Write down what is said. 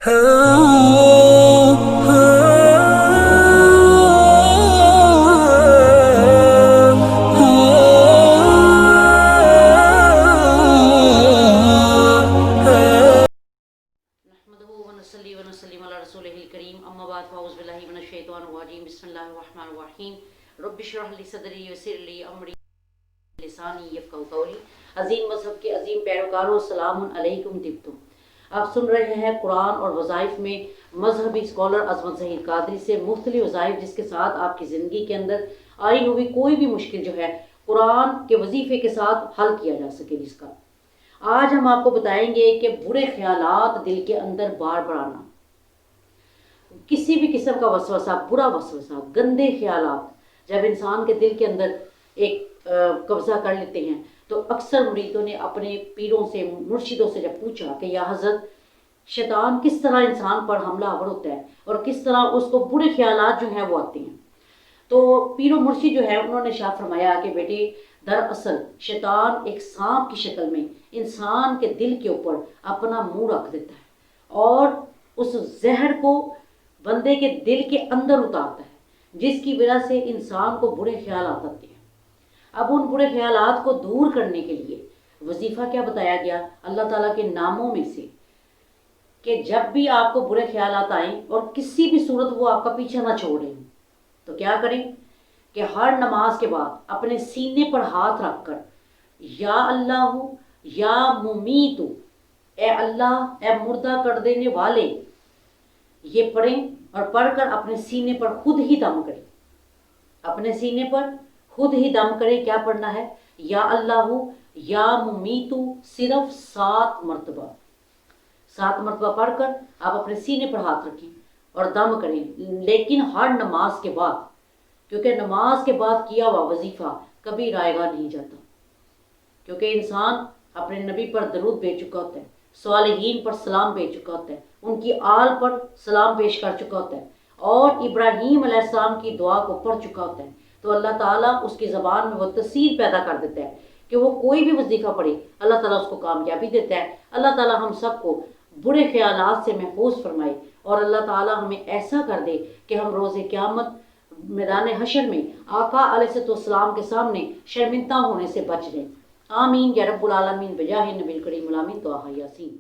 بسم اللہ الرحمن الرحیم رب اشرح لی صدری ویسر لی امری لسانی یفقہوا قولی۔ عظیم مذہب کے عظیم پیروکاروں، السلام علیکم طبتم۔ آپ سن رہے ہیں قرآن اور وظائف میں مذہبی اسکالر عظمت ظہیر قادری سے مختلف وظائف جس کے ساتھ آپ کی زندگی کے اندر آئی ہوئی کوئی بھی مشکل جو ہے قرآن کے وظیفے کے ساتھ حل کیا جا سکے جس کا۔ آج ہم آپ کو بتائیں گے کہ برے خیالات دل کے اندر بار بار آنا، کسی بھی قسم کا وسوسہ، برا وسوسہ، گندے خیالات جب انسان کے دل کے اندر ایک قبضہ کر لیتے ہیں تو اکثر مریدوں نے اپنے پیروں سے، مرشدوں سے جب پوچھا کہ یا حضرت شیطان کس طرح انسان پر حملہ آور ہوتا ہے اور کس طرح اس کو برے خیالات جو ہیں وہ آتے ہیں، تو پیر و مرشد جو ہے انہوں نے شاہ فرمایا کہ بیٹے دراصل شیطان ایک سانپ کی شکل میں انسان کے دل کے اوپر اپنا منہ رکھ دیتا ہے اور اس زہر کو بندے کے دل کے اندر اتارتا ہے، جس کی وجہ سے انسان کو برے خیالات آتے ہیں۔ اب ان برے خیالات کو دور کرنے کے لیے وظیفہ کیا بتایا گیا اللہ تعالیٰ کے ناموں میں سے کہ جب بھی آپ کو برے خیالات آئیں اور کسی بھی صورت وہ آپ کا پیچھا نہ چھوڑیں تو کیا کریں کہ ہر نماز کے بعد اپنے سینے پر ہاتھ رکھ کر یا اللہ یا ممیت، اے اللہ اے مردہ کر دینے والے، یہ پڑھیں اور پڑھ کر اپنے سینے پر خود ہی دم کریں، اپنے سینے پر خود ہی دم کریں۔ کیا پڑھنا ہے؟ یا اللہ یا ممیت، صرف 7 مرتبہ، 7 مرتبہ پڑھ کر آپ اپنے سینے پر ہاتھ رکھیں اور دم کریں، لیکن ہر نماز کے بعد، کیونکہ نماز کے بعد کیا ہوا وظیفہ کبھی رائگاں نہیں جاتا، کیونکہ انسان اپنے نبی پر درود بھیج چکا ہوتا ہے، صالحین پر سلام بھیج چکا ہوتا ہے، ان کی آل پر سلام پیش کر چکا ہوتا ہے اور ابراہیم علیہ السلام کی دعا کو پڑھ چکا ہوتا ہے، تو اللہ تعالیٰ اس کی زبان میں وہ تاثیر پیدا کر دیتا ہے کہ وہ کوئی بھی وظیفہ پڑھے اللہ تعالیٰ اس کو کامیابی دیتا ہے۔ اللہ تعالیٰ ہم سب کو برے خیالات سے محفوظ فرمائے اور اللہ تعالیٰ ہمیں ایسا کر دے کہ ہم روز قیامت میدان حشر میں آقا علیہ السلام کے سامنے شرمندہ ہونے سے بچ جائیں۔ آمین یا رب العالمین بجاہ نبی کریم الامین طٰہٰ یاسین۔